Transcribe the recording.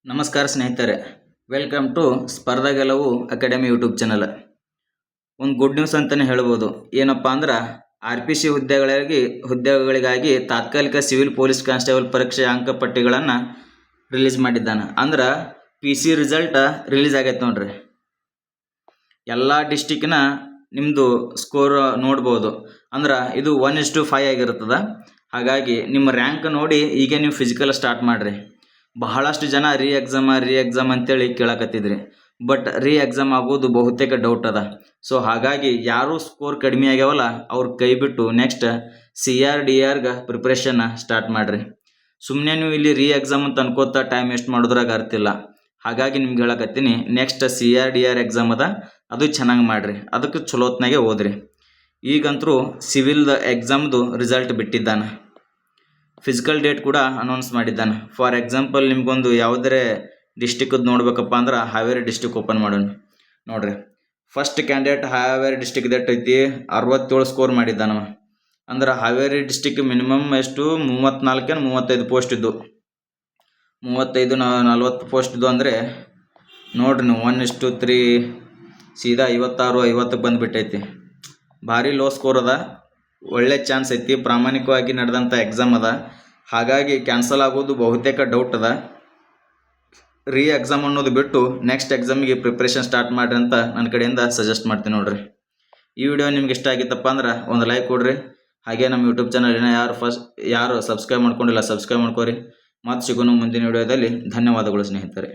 ನಮಸ್ಕಾರ ಸ್ನೇಹಿತರೆ, welcome to ಸ್ಪರ್ಧಾ ಗೆಲುವು ಅಕಾಡೆಮಿ ಯೂಟ್ಯೂಬ್ ಚಾನಲ್. ಒಂದು ಗುಡ್ ನ್ಯೂಸ್ ಅಂತಲೇ ಹೇಳ್ಬೋದು. ಏನಪ್ಪ ಅಂದ್ರೆ RPC ಹುದ್ದೆಗಳಿಗಾಗಿ ತಾತ್ಕಾಲಿಕ ಸಿವಿಲ್ ಪೊಲೀಸ್ ಕಾನ್ಸ್ಟೇಬಲ್ ಪರೀಕ್ಷೆ ಅಂಕಪಟ್ಟಿಗಳನ್ನು ರಿಲೀಸ್ ಮಾಡಿದ್ದಾನೆ. ಅಂದ್ರೆ PC ರಿಸಲ್ಟ್ ರಿಲೀಸ್ ಆಗೈತೆ ನೋಡ್ರಿ. ಎಲ್ಲ ಡಿಸ್ಟಿಕ್ನ ನಿಮ್ಮದು ಸ್ಕೋರ್ ನೋಡ್ಬೋದು. ಅಂದ್ರೆ ಇದು 1:5 ಆಗಿರ್ತದೆ. ಹಾಗಾಗಿ ನಿಮ್ಮ ರ್ಯಾಂಕ್ ನೋಡಿ ಈಗ ನೀವು ಫಿಸಿಕಲ್ ಸ್ಟಾರ್ಟ್ ಮಾಡಿರಿ. ಬಹಳಷ್ಟು ಜನ ರೀ ಎಕ್ಸಾಮ್ ಅಂತೇಳಿ ಕೇಳಕತ್ತಿದ್ರಿ. ಬಟ್ ರೀ ಎಕ್ಸಾಮ್ ಆಗೋದು ಬಹುತೇಕ ಡೌಟ್ ಅದ. ಸೊ ಹಾಗಾಗಿ ಯಾರು ಸ್ಕೋರ್ ಕಡಿಮೆ ಆಗ್ಯಾವಲ್ಲ ಅವ್ರು ಕೈ ಬಿಟ್ಟು ನೆಕ್ಸ್ಟ್ CRDRಗೆ ಪ್ರಿಪ್ರೇಷನ್ ಸ್ಟಾರ್ಟ್ ಮಾಡಿರಿ. ಸುಮ್ಮನೆ ನೀವು ಇಲ್ಲಿ ರೀ ಎಕ್ಸಾಮ್ ಅಂತ ಅನ್ಕೋತಾ ಟೈಮ್ ವೇಸ್ಟ್ ಮಾಡೋದ್ರಾಗ ಅರ್ತಿಲ್ಲ. ಹಾಗಾಗಿ ನಿಮ್ಗೆ ಹೇಳಕತ್ತೀನಿ, ನೆಕ್ಸ್ಟ್ CRDR ಎಕ್ಸಾಮ್ ಅದ, ಅದು ಚೆನ್ನಾಗಿ ಮಾಡಿರಿ. ಅದಕ್ಕೆ ಚಲೋತ್ನಾಗೆ ಓದ್ರಿ. ಈಗಂತರೂ ಸಿವಿಲ್ದ ಎಕ್ಸಾಮ್ದು ರಿಸಲ್ಟ್ ಬಿಟ್ಟಿದ್ದಾನೆ. ಫಿಸಿಕಲ್ ಡೇಟ್ ಕೂಡ ಅನೌನ್ಸ್ ಮಾಡಿದ್ದಾನೆ. ಫಾರ್ ಎಕ್ಸಾಂಪಲ್ ನಿಮ್ಗೊಂದು ಯಾವುದೇ ಡಿಸ್ಟಿಕ್ದು ನೋಡ್ಬೇಕಪ್ಪ ಅಂದ್ರೆ ಹಾವೇರಿ ಡಿಸ್ಟಿಕ್ ಓಪನ್ ಮಾಡೋಣ. ನೋಡ್ರಿ, ಫಸ್ಟ್ ಕ್ಯಾಂಡಿಡೇಟ್ ಹಾವೇರಿ ಡಿಸ್ಟಿಕ್ ಐತಿ, 67 ಸ್ಕೋರ್ ಮಾಡಿದ್ದಾನವ. ಅಂದ್ರೆ ಹಾವೇರಿ ಡಿಸ್ಟಿಕ್ ಮಿನಿಮಮ್ ಎಷ್ಟು 34-35 ಪೋಸ್ಟ್ ಇದ್ದು, 35-40 ಪೋಸ್ಟ್ ಇದ್ದು. ಅಂದರೆ ನೋಡ್ರಿ ನೀವು 1:3 ಸೀದಾ 56-50ಕ್ಕೆ ಬಂದುಬಿಟ್ಟೈತಿ. ಭಾರಿ ಲೋ ಸ್ಕೋರ್ ಅದ. ಒಳ್ಳೆ ಚಾನ್ಸ್ ಐತಿ. ಪ್ರಾಮಾಣಿಕವಾಗಿ ನಡೆದಂಥ ಎಕ್ಸಾಮ್ ಅದ. ಹಾಗಾಗಿ ಕ್ಯಾನ್ಸಲ್ ಆಗೋದು ಬಹುತೇಕ ಡೌಟ್ ಅದ. ರೀ ಎಕ್ಸಾಮ್ ಅನ್ನೋದು ಬಿಟ್ಟು ನೆಕ್ಸ್ಟ್ ಎಕ್ಸಾಮಿಗೆ ಪ್ರಿಪ್ರೇಷನ್ ಸ್ಟಾರ್ಟ್ ಮಾಡಿರಿ ಅಂತ ನನ್ನ ಕಡೆಯಿಂದ ಸಜೆಸ್ಟ್ ಮಾಡ್ತೀನಿ ನೋಡ್ರಿ. ಈ ವಿಡಿಯೋ ನಿಮ್ಗೆ ಇಷ್ಟ ಆಗಿತ್ತಪ್ಪ ಅಂದ್ರೆ ಒಂದು ಲೈಕ್ ಕೊಡ್ರಿ. ಹಾಗೆ ನಮ್ಮ ಯೂಟ್ಯೂಬ್ ಚಾನಲ್ ಯಾರು ಸಬ್ಸ್ಕ್ರೈಬ್ ಮಾಡ್ಕೊಂಡಿಲ್ಲ ಸಬ್ಸ್ಕ್ರೈಬ್ ಮಾಡ್ಕೋರಿ. ಮತ್ತೆ ಸಿಗೋಣ ಮುಂದಿನ ವಿಡಿಯೋದಲ್ಲಿ. ಧನ್ಯವಾದಗಳು ಸ್ನೇಹಿತರೆ.